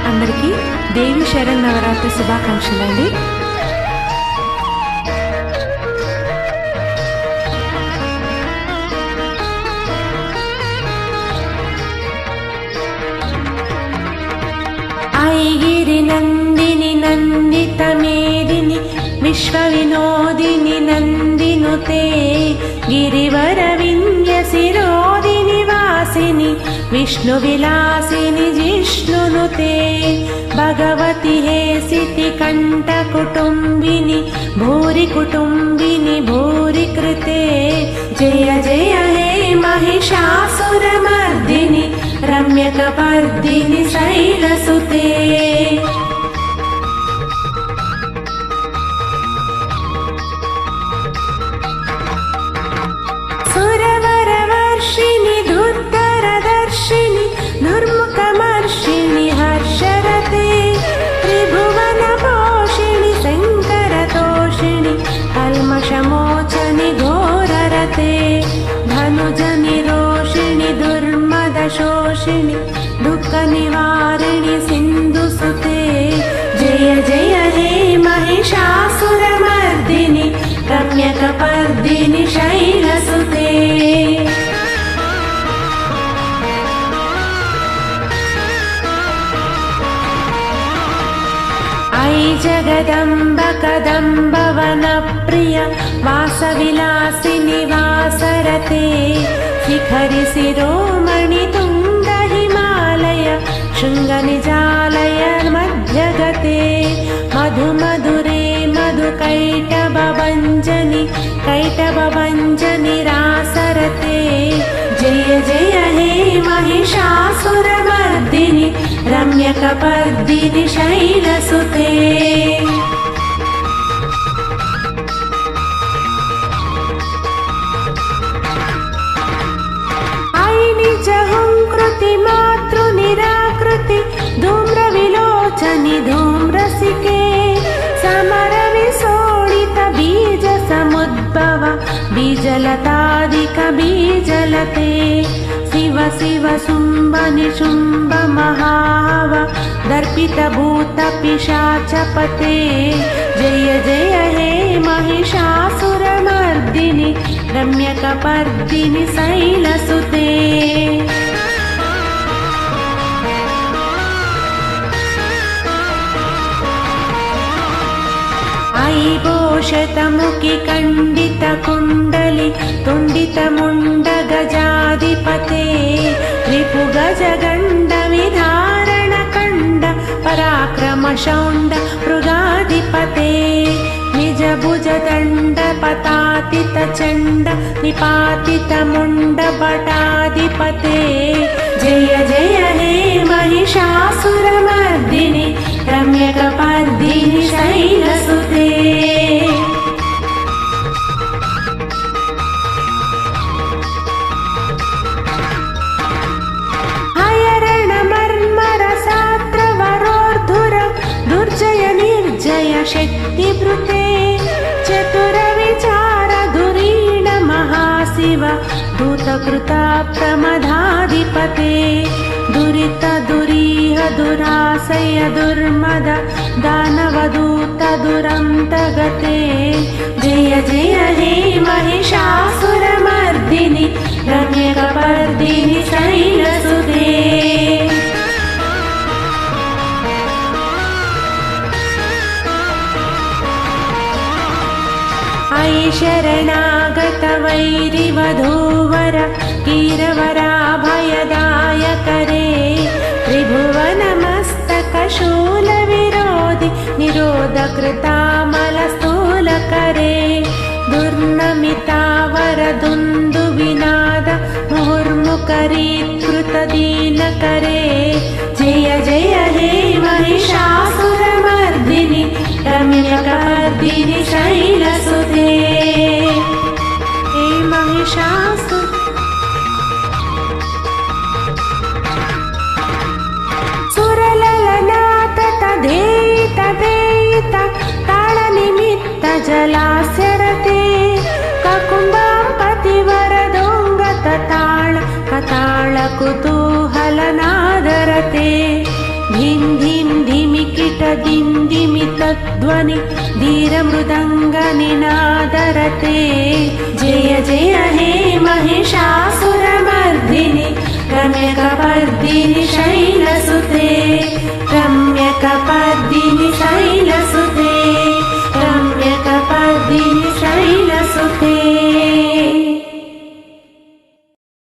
అందరికీ దేవి శరన్నవరాత్రి శుభాకాంక్షలండి. ఐగిరి నందిని నందిత మేదిని విశ్వ వినోదిని నందినుతే గిరివర వింధ్య శిరోదిని వాసిని విష్ణు విలాసిని జిష్ణునుతే భగవతి హేసితి కంఠ కుటుంబిని భూరి కుటుంబిని భూరి కృతే జయ జయ హే महिषासुरमर्दिनि रम्यकपर्दिनि शैलसुते सुरवरवर्षिणि धुर्धरदर्शिनि दुर्मुखमर्षिणि हर्षरते त्रिभुवनपोषिणि शङ्करतोषिणि कल्मषमोचनि घोररते धनुजनि रोषिणि दुर्मदशोषिणि दुःखनिवारिणि सिन्धुसुते जय जय हे महिषासुरमर्दिनि रम्यकपर्दिनि शैलसुते ऐ जगदम्ब कदम्ब वनप्रिय वासविलासिनि वासरते शिखरि शिरोमणि तुङ्ग हिमालय शृङ्गनिजालय मध्यगते मधुमधुरे मधुकैटभञ्जनि कैटभञ्जनि रासरते जय जय हे महिषासुरमर्दिनि रम्यकपर्दिनि शैलसुते निजहुंकृति मातृनिराकृति धूम्रविलोचनि धूम्रसिके समरविसोडित बीज समुद्भव बीजलतादिक बीजलते शिव शिव शुम्भ निशुम्भ महाव दर्पित भूत पिशाचपते जय जय हे महिषासुरमर्दिनि रम्यकपर्दिनि शैलसुते ऐबोषतमुखि खण्डित कुण्डलि तुण्डित मुण्ड गजाधिपते रिपुगजगण्ड विधारण कण्ड पराक्रम शौण्ड मृगाधिपते निज भुज दण्ड पतातित चण्ड निपातित मुण्ड भटाधिपते जय जय हे महिषासुरमर्दिनि रम्यकपर्दिनि शैलसुते हयरण मर्मर सात्र वरोर्धुर दुर्जय निर्जय शक्तिभृते चतुर विचार धुरीण महाशिव दूतकृता प्रमदाधिपते दुरित दुरीह दुराशय दुर्मद दानवदूत दुरन्तगते जय जय हे महिषासुरमर्दिनि रम्यकपर्दिनि शैलसुते ऐ शरणागत वैरिवधूवर कीरवराभयदायकरे त्रिभुवनमस्तकशूलविरोधि निरोधकृतामलस्थूलकरे दुर्नमितावरदुन्दुविनाद मुहुर्मुखरीत्कृतदीनकरे जय जय हे महिषासुरमर्दिनि रम्यकपर्दिनि शैलसुते हे महिषासुर सुरललनाथ तदेत देत ताळनिमित्त जलास्यरते ककुम्बापतिवरदोङ्गत ताळ कताळ कुतूहलनादरते धिं धिं जयध्वनि धीरमृदङ्गनिनादरते जय जय हे महिषासुरमर्दिनि रम्यकपर्दिनि